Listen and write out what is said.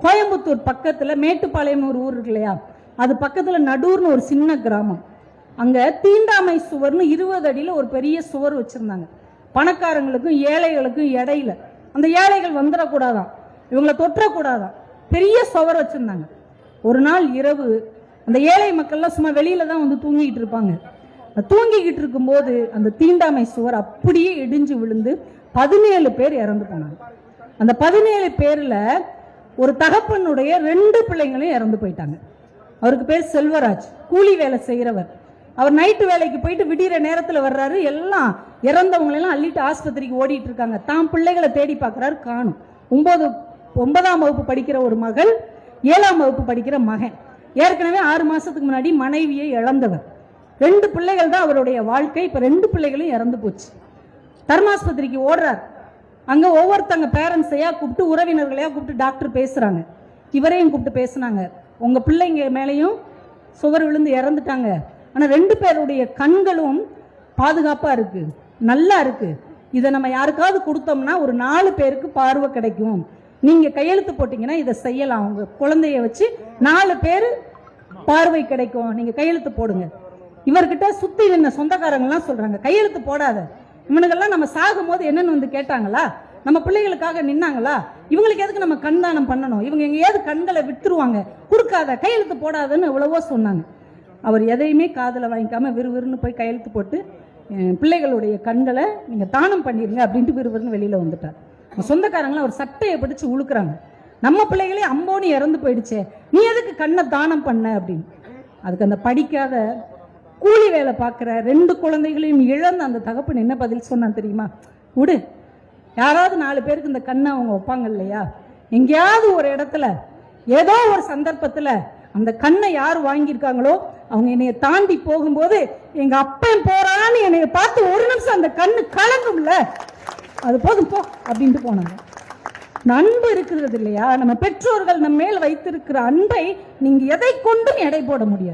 கோயம்புத்தூர் பக்கத்துல மேட்டுப்பாளையம் ஒரு ஊர் இருக்கு இல்லையா, அது பக்கத்துல நடூர்னு ஒரு சின்ன கிராமம். அங்க தீண்டாமை சுவர்னு 20 அடியில ஒரு பெரிய சுவர் வச்சிருந்தாங்க. பணக்காரங்களுக்கும் ஏழைகளுக்கும் இடையில. அந்த ஏழைகள் வந்துடக்கூடாதான், இவங்களை தொற்றக்கூடாதான், பெரிய சுவர் வச்சிருந்தாங்க. ஒரு நாள் இரவு அந்த ஏழை மக்கள்லாம் சும்மா வெளியில தான் வந்து தூங்கிட்டு இருப்பாங்க. தூங்கிக்கிட்டு இருக்கும்போது அந்த தீண்டாமை சுவர் அப்படியே இடிஞ்சு விழுந்து 17 பேர் இறந்து போனாங்க. அந்த 17 பேர்ல ஒரு தகப்பனுடைய 2 பிள்ளைங்களும் இறந்து போயிட்டாங்க. அவருக்கு பேர் செல்வராஜ், கூலி வேலை செய்யறவர். அவர் நைட்டு வேலைக்கு போயிட்டு விடிகிற நேரத்தில் வர்றாரு. எல்லாம் இறந்தவங்களெல்லாம் அள்ளிட்டு ஆஸ்பத்திரிக்கு ஓடிட்டு இருக்காங்க. தான் பிள்ளைகளை தேடி பார்க்குறாரு, காணும். 9ஆம் வகுப்பு படிக்கிற ஒரு மகள், 7ஆம் வகுப்பு படிக்கிற மகன். ஏற்கனவே 6 மாசத்துக்கு முன்னாடி மனைவியை இழந்தவர். 2 பிள்ளைகள் தான் அவருடைய வாழ்க்கை. இப்ப 2 பிள்ளைகளும் இறந்து போச்சு. தர்மாஸ்பத்திரிக்கு ஓடுறார். அங்க ஒவ்வொருத்தங்க பேரண்ட்ஸையா கூப்பிட்டு, உறவினர்களையா கூப்பிட்டு டாக்டர் பேசுறாங்க. இவரையும் கூப்பிட்டு பேசுனாங்க. உங்க பிள்ளைங்க மேலையும் சுவர் விழுந்து இறந்துட்டாங்க, ஆனா 2 பேருடைய கண்களும் பாதுகாப்பா இருக்கு, நல்லா இருக்கு. இதை நம்ம யாருக்காவது கொடுத்தோம்னா ஒரு 4 பேருக்கு பார்வை கிடைக்கும். நீங்க கையெழுத்து போட்டீங்கன்னா இதை செய்யலாம். உங்க குழந்தைய வச்சு 4 பேர் பார்வை கிடைக்கும், நீங்க கையெழுத்து போடுங்க. இவர்கிட்ட சுத்தி நின்ன சொந்தக்காரங்கலாம் சொல்றாங்க, கையெழுத்து போடாத. இவனுங்கெல்லாம் நம்ம சாகும் போது என்னன்னு வந்து கேட்டாங்களா? நம்ம பிள்ளைகளுக்காக நின்னாங்களா? இவங்களுக்கு எதுக்கு நம்ம கண் தானம் பண்ணணும்? இவங்க எங்கேயாவது கண்களை விட்டுருவாங்க, கொடுக்காத, கையெழுத்து போடாதுன்னு எவ்வளவோ சொன்னாங்க. அவர் எதையுமே காதில் வாங்கிக்காம விறுவிறுன்னு போய் கையெழுத்து போட்டு பிள்ளைகளுடைய கண்களை நீங்க தானம் பண்ணிருங்க அப்படின்ட்டு விறுவிறுன்னு வெளியில வந்துட்டார். சொந்தக்காரங்களும் அவர் சட்டையை பிடிச்சு உழுக்குறாங்க. நம்ம பிள்ளைகளே அம்போனி இறந்து போயிடுச்சே, நீ எதுக்கு கண்ணை தானம் பண்ண அப்படின்னு. அதுக்கு அந்த படிக்காத கூலி வேலை பார்க்குற 2 குழந்தைகளையும் இழந்த அந்த தகப்பன் என்ன பதில் சொன்னான் தெரியுமா? விடு, யாராவது 4 பேருக்கு இந்த கண்ணை அவங்க வைப்பாங்க இல்லையா? எங்கேயாவது ஒரு இடத்துல ஏதோ ஒரு சந்தர்ப்பத்தில் அந்த கண்ணை யார் வாங்கியிருக்காங்களோ அவங்க என்னைய தாண்டி போகும்போது எங்க அப்பன் போறான்னு என்னைய பார்த்து ஒரு நிமிஷம் அந்த கண்ணு கலங்கும்ல, அது போதும் போ அப்படின்ட்டு போனாங்க. அன்பு இருக்கிறது இல்லையா? நம்ம பெற்றோர்கள் நம்ம மேல் வைத்திருக்கிற அன்பை நீங்க எதை கொண்டும் எடை போட முடியாது.